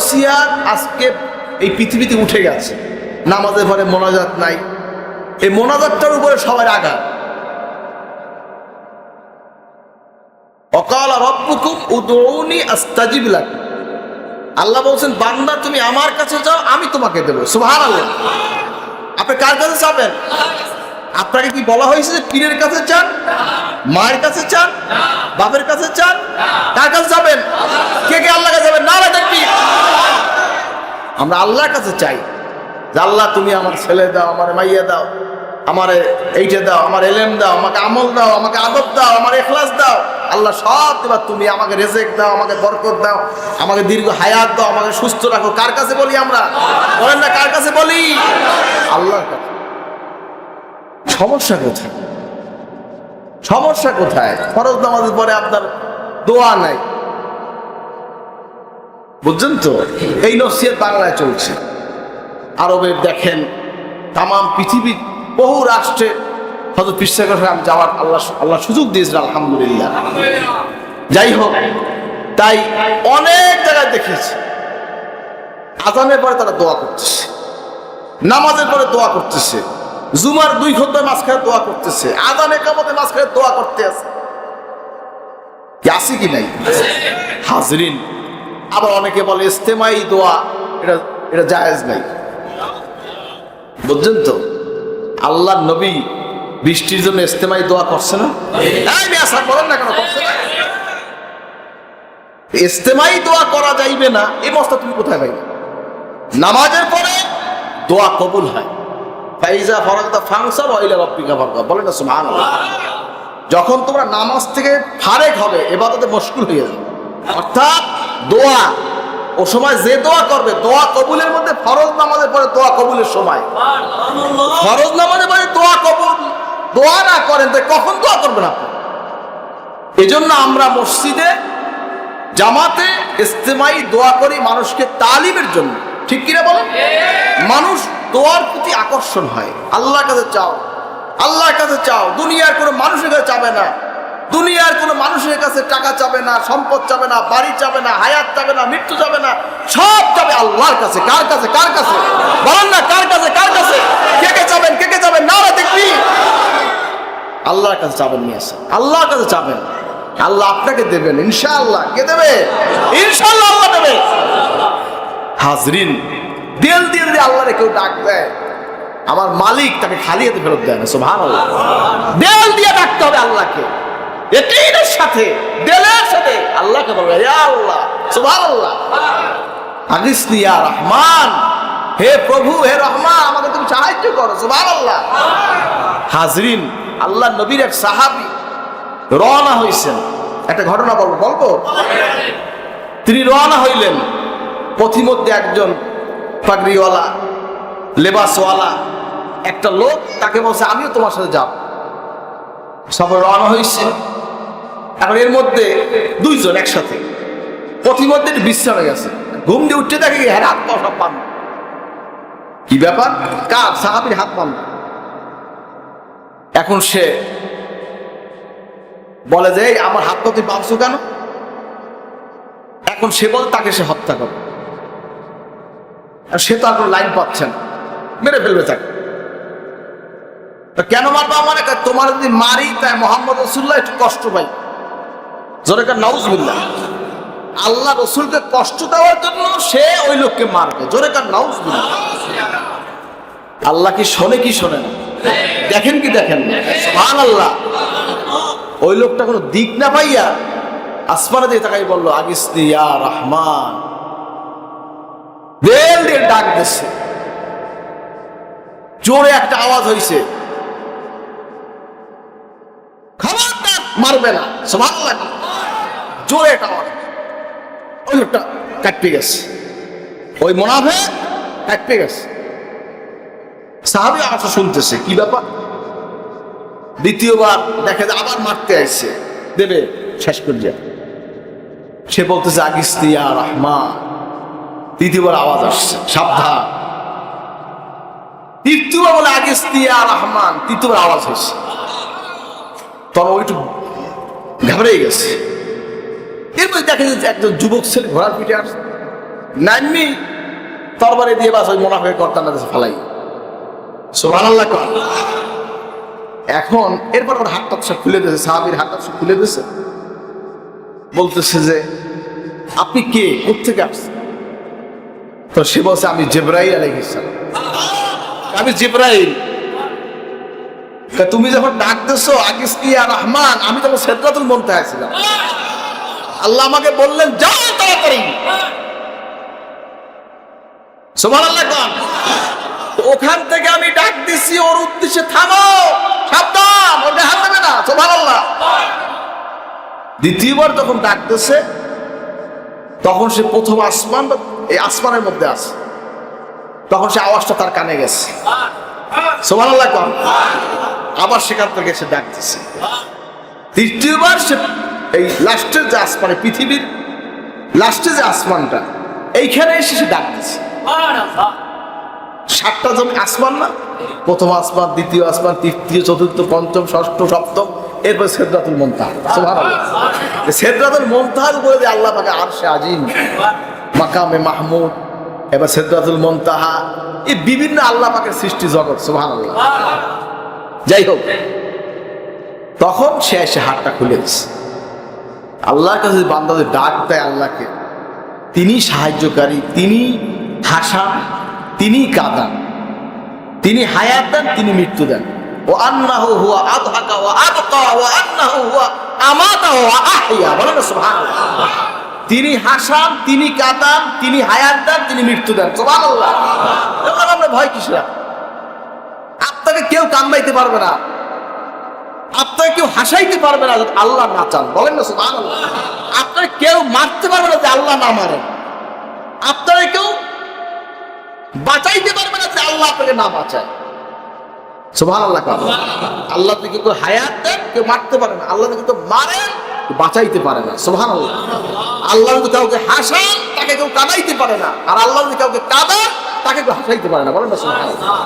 নসিহত আজকে এই পৃথিবীতে উঠে গেছে। নামাজের পরে মোনাজাত নাই, এই মোনাজাতটার উপরে সবার আঘাত। ওয়াকালা রাব্বুকুম উদউনি আস্তাজিব লাকুম, আল্লাহ বলছেন বান্দা তুমি আমার কাছে যাও, আমি তোমাকে দেবো। সুবহানাল্লাহ। আপনি কার কাছে যাবেন? আপনাকে কি বলা হয়েছে যে পীরের কাছে চান, মায়ের কাছে চান, বাপের কাছে চান? কার কাছে যাবেন? কে কে আল্লাহর কাছে যাবেন? নারে তাকবীর। আমরা আল্লাহর কাছে চাই যে আল্লাহ তুমি আমার ছেলে দাও, আমার মাইয়া দাও, আমারে এইটা দাও, আমার এলেম দাও, আমাকে আমল দাও, আমাকে আদব দাও, আমার ইখলাস দাও। আল্লাহ সব দেবা তুমি, আমাকে রিজিক দাও, আমাকে বরকত দাও, আমাকে দীর্ঘ হায়াত দাও, আমাকে সুস্থ রাখো। কার কাছে বলি আমরা? বলেন না কার কাছে বলি? আল্লাহর কাছে। সমস্যা কোথায়? সমস্যা কোথায়? ফরজ নামাজের পরে আপনার দোয়া নাই, বুঝছেন তো? এই নসিহত বাংলায় চলছে। আরবে দেখেন, তাম পৃথিবীর বহু রাষ্ট্রে হযরত পীর সাহেব যাওয়ার আল্লাহ সুযোগ দিয়েছেন, আলহামদুলিল্লাহ। যাই হোক, তাই অনেক জায়গায় দেখেছি আজানের পরে তারা দোয়া করতেছে, নামাজের পরে দোয়া করতেছে, জুমার 2 খুতবার মাঝখানে দোয়া করতেছে, আজান ইকামতের মাঝখানে দোয়া করতে আছে। কি আছে কি নাই? হাজরিন, আবার অনেকে বলে ইস্তেমাই দোয়া, এটা জায়েজ নাই, বুঝছেন তো? আল্লাহর নবী বৃষ্টির জন্য ইস্তেমাই দোয়া করছে না? বলেন না কেন করছে না? ইস্তেমাই দোয়া করা যাইবে না এই মস্তা তুমি কোথায় পাইবে? নামাজের পরে দোয়া কবুল হয়। ফাইজা ফারাগতা ফানসাব ওয়া ইলা রাব্বিকা ফারগাব, বলেন না সুবহানাল্লাহ। যখন তোমরা নামাজ থেকে ফারেক হবে, ইবাদতে মশগুল হয়ে যাবে, অর্থাৎ দোয়া ও সময় যে দোয়া করবে, দোয়া কবুলের মধ্যে ফরজ নামাজের পরে দোয়া কবুলের সময়। ফরজ নামাজের পরে দোয়া কবুল, দোয়া না করেন তো কখন দোয়া করবেন আপনি? এজন্য আমরা মসজিদে জামাতে ইস্তেমাই দোয়া করি মানুষকে তালিমের জন্য, ঠিক কিনা বলেন? মানুষ দোয়ার প্রতি আকর্ষণ হয়। আল্লাহর কাছে চাও, আল্লাহর কাছে চাও, দুনিয়ার কোনো মানুষের কাছে চাবে না। দুনিয়ার কোনো মানুষের কাছে টাকা চাবে না, সম্পদ চাবে না, বাড়ি চাবে না, হায়াত চাবে না, মৃত্যু চাবে না, সব চাবে আল্লাহর কাছে। কার কাছে? কার কাছে? বলেন না কার কাছে? কার কাছে? কে কে চাবেন? কে কে চাবেন? নারে তাকবীর। আল্লাহর কাছে চাবেন, নিয়ে আসেন, আল্লাহর কাছে চাবেন, আল্লাহ আপনাকে দেবেন ইনশাআল্লাহ। কে দেবে? ইনশাআল্লাহ আল্লাহ দেবে। হাজরিন, দিল দিয়ে যদি আল্লাহরে কেউ ডাক দেয়, আমার মালিক তাকে খালি হাতে ফেরত দেয় না। সুবহানাল্লাহ। দিল দিয়ে ডাকতে হবে আল্লাহকে, ইয়াকিনের সাথে, দিলের সাথে আল্লাহকে বলবে, ইয়া আল্লাহ, সুবহানাল্লাহ, আগিসনি ইয়া রহমান, হে প্রভু, হে রহমান, আমাকে তুমি সাহায্য করো। সুবহানাল্লাহ। হাজরিন, আল্লাহ নবীর এক সাহাবী রওনা হইছেন। একটা ঘটনা বলবো। তিনি রওনা হইলেন, পথিমধ্যে একজন পাগড়িওয়ালা, লেবাসওয়ালা একটা লোক তাকে বলছে আমিও তোমার সাথে যাব। সবাই রওনা হয়েছে। এখন এর মধ্যে 2 জন একসাথে, পথিমধ্যে বিশ্রামে গেছে, ঘুম দিয়ে উঠতে দেখে হ্যাঁ হাত পা সব পান। কি ব্যাপার? কার? সাহাবীর হাত পান। এখন সে বলে যে আমার হাত পা তুই পাবছো কেন? এখন সে বলে তাকে সে হত্যা করে। সে তো আর কোনো লাইন পাচ্ছেন, মেরে ফেলবে তাকে। কেন মারবা? মানে তোমার যদি মারি তাই মোহাম্মদ রাসূলুল্লাহ একটু কষ্ট পাই। জোরে কার নাউজুবিল্লাহ। আল্লাহ রসুলকে কষ্ট দেওয়ার জন্য সে ওই লোককে মারবে। জোরে কার নাউজুবিল্লাহ। আল্লাহ কি শোনে কি শোনে না? দেখেন কি দেখেন না? সুবহানাল্লাহ। ওই লোকটা কোনো দিক না পাইয়া আসমানে দিয়ে তাকাই বললো, আগিসনি ইয়া রহমান। বেল দিয়ে ডাক দিচ্ছে, জোরে একটা আওয়াজ হইছে, খবরদার মারবে না। সুবহানাল্লাহ। জোরে একটা আওয়াজ, ওই লোকটা কাটতে গেছে, ওই মুনাফিক কাটতে গেছে। সাহাবী আওয়াজ শুনতেছে, কি ব্যাপার? দ্বিতীয়বার দেখে আবার মারতে আসছে, দেবে শেষ করে যায়। সে বলতেছে আগিসনি ইয়া রহমান। তৃতীয়বার আওয়াজ আসছে, সাবধান। তৃতীয়বার বলে আগিসনি ইয়া রহমান। তৃতীয়বার আওয়াজ হয়েছে, তখন ওই একটু ঘাবড়ে গেছে। এরপরে দেখে যে একজন যুবক ছেলে ঘোড়ার পিঠে আসছে, নাইনি তরবারি দিয়ে বাস ওই মুনাফিকের কর্তার কাছে ফালাই। সুবহানাল্লাহ। এখন এরপর ওর হাতটা সব খুলে দিয়েছে, সাহাবীর হাতটা সব খুলে দিয়েছে, বলতেছে যে আপনি কে, কোত্থেকে আসছেন? তো সে বলছে আমি জিবরাইল আলাইহিস সালাম। আমি জিবরাইল। তুমি যখন ডাক দিছো আগিসনি ইয়া রহমান, আমি তখন সিদরাতুল মুনতাহা ছিলাম। আল্লাহ আমাকে বললেন যাও তাড়াতাড়ি। সুবহানাল্লাহ। ওখান থেকে আমি ডাক দিছি ওর উদ্দেশ্যে, থামো, সাবধান, ওর হাত দেবে না। সুবহানাল্লাহ। দ্বিতীয়বার যখন ডাকতেছে তখন সে প্রথম আসমান, এই আসমানের মধ্যে আছে, তখন সে আওয়াজটা তার কানে গেছে। সুবহানাল্লাহ। আবার সেখান থেকে সে ডাকতেছে। তৃতীয়বার সে এই লাস্টের যে আসমানে, পৃথিবীর লাস্টে যে আসমানটা, এইখানে এসে সে ডাকতেছে। 7টা জমি আসমান না, প্রথম আসমান, দ্বিতীয় আসমান, তৃতীয়, চতুর্থ, পঞ্চম, ষষ্ঠ, সপ্তম, এরপর সিদরাতুল মুনতাহা। সুবহানাল্লাহ। সিদরাতুল মুনতাহার উপরে যে আল্লাহ পাকে আরশে আজিম, মাকামে মাহমুদ, এবার সিদরাতুল মুনতাহা, এই বিভিন্ন আল্লাহ পাকের সৃষ্টি জগৎ। সুবহানাল্লাহ। যাই হোক, তখন সে এসে হাতটা খুলে দিচ্ছে। আল্লাহর কাছে বান্দাদের ডাক দেয় আল্লাহকে, তিনি সাহায্যকারী, তিনি হাসান, তিনি কাঁদান, তিনি হায়াত দেন, তিনি মৃত্যু দেন। ও আন্নাহু হুয়া আযহাকা ওয়া আবকা ওয়া আন্নাহু হুয়া আমাতা ওয়া আহইয়া। বলেন সুবহানাল্লাহ। তিনি হাসান, তিনি কাঁদান, তিনি হায়াত দেন, তিনি মৃত্যু দেন। সুবহানাল্লাহ। এখন আমরা ভয় কিসের? আপনাকে কেউ কান্দাইতে পারবে না, আপনাকে কেউ হাসাইতে পারবে না যদি আল্লাহ না চান। বলেন না সুবহানাল্লাহ। আপনাকে কেউ মারতে পারবে না যদি আল্লাহ না মারেন। আপনাকে কেউ বাঁচাইতে পারবে না যদি আল্লাহ আপনাকে না বাঁচায়। সুবহানাল্লাহ। আল্লাহ থেকে কেউ হায়াত দেন, কেউ মারতে পারে না। আল্লাহ থেকে কেউ মারেন, বাঁচাইতে পারে না। সুবহানাল্লাহ। আল্লাহ যদি কাউকে হাসান, তাকে কেউ কাঁদাইতে পারে না। আর আল্লাহ যদি কাউকে কাঁদান, তাকে কেউ হাসাইতে পারে না। বলেন না সুবহানাল্লাহ।